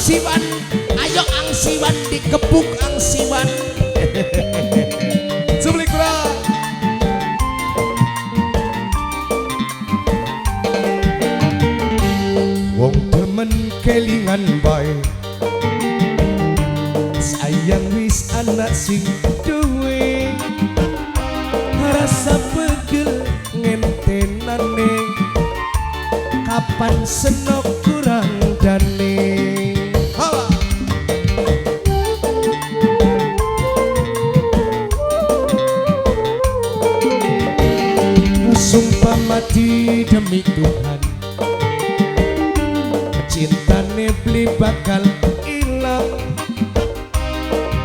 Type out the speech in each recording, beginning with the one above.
angsiwan, ayo angsiwan dikepuk angsiwan. Sublik bro. Wong demen kelingan bae, sayang wis anak sing duwe, rasa pegel ngentenane, kapan senok kurang dane. Hawa. Sumpah mati demi Tuhan, cintane beli bakal ilang,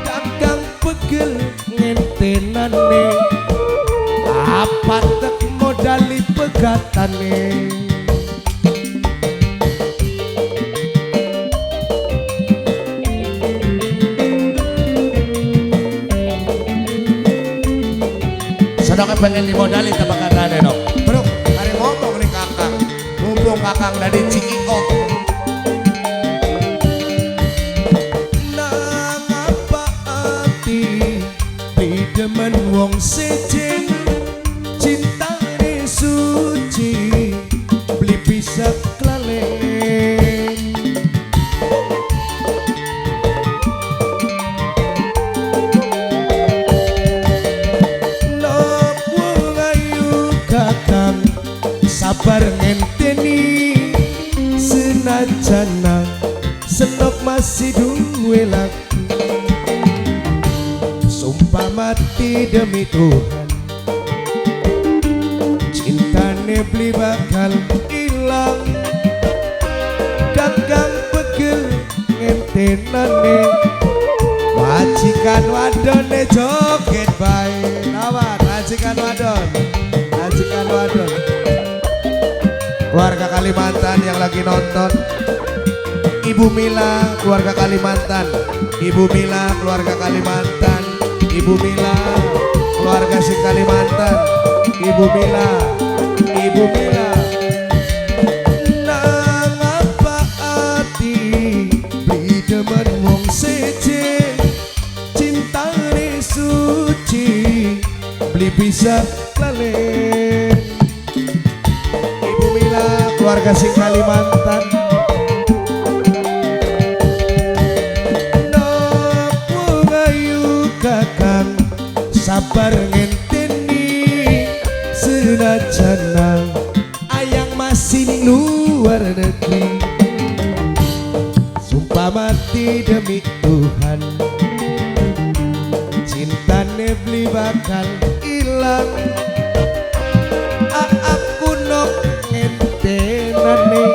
kakang pegel ngentenane, apa tek modali pegatane. Sadoknya pengen dimodali tebakan rade dok. Bro, hari ngomong nih kakang, mumpung kakang dari Cikiko. Nang apa hati pidemen wong sejeng, cintane suci beli bisa klalen. Nopo ngayu kakang sabar ngenteni, senajana senok masih duwe laku. Sumpah mati demi Tuhan, cintane beli bakal ilang, kakang pegel ngentenane, majikan wadone joget bae. Nawar majikan wadon, majikan wadon. Keluarga Kalimantan yang lagi nonton, Ibu Mila, keluarga Kalimantan, Ibu Mila, keluarga Kalimantan, Ibu Mila, keluarga si Kalimantan, Ibu Mila, Ibu Mila. Nang apa hati beli demen wong seje, cintane suci beli bisa lalen. Ibu Mila, keluarga si Kalimantan. Nopo ngayu kakang sabar ngenteni, senajana ayang masih di luar negeri. Sumpah mati demi Tuhan, cintane beli bakal ilang, aku nok ngentenane,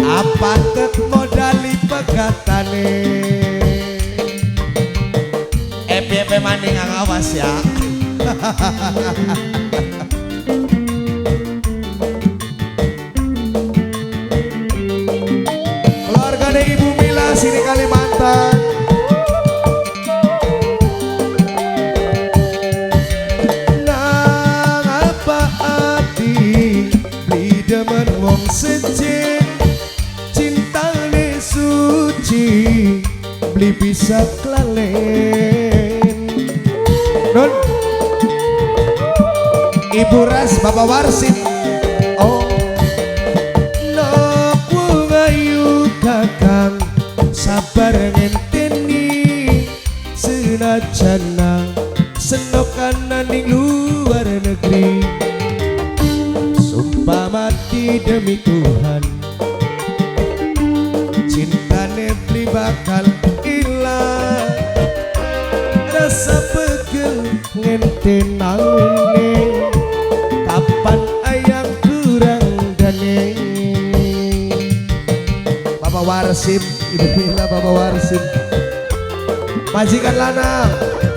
apa tek modali pegatane. FYP maning ngawas ya. Keluarga Ibu Mila sini Kalimantan. Nang apa hati beli demen wong sejen, cintane suci beli bisa klalen. Nun Ibu Ras, Bapak Warsim. Oh, nopo ngayu kakang sabar ngenteni, senajana senokan ning luar negeri. Sumpah mati demi Tuhan, cintane beli bakal ilang, rasa pegel ngentenane, kapan ayang kurang dane. Bapak Warsim, Ibu Mila, Bapak Warsim. Majikan lanang,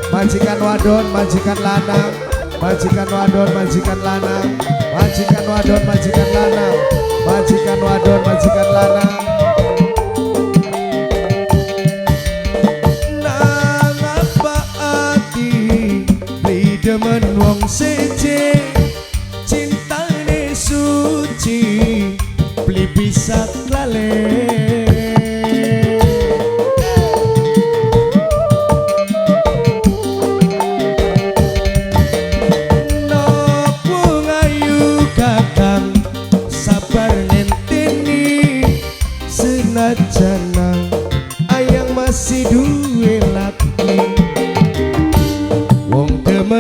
majikan wadon, majikan lanang, majikan wadon, majikan lanang, majikan wadon, majikan lanang, majikan wadon, majikan lanang. Nang apa hati beli demen wong seje, cintane suci beli bisa klalen.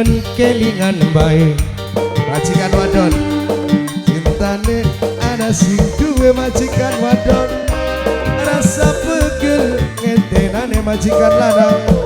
kangen kelingan bae majikan wadon cintane ana sing duwe majikan wadon rasa pegel ngentenane majikan lanang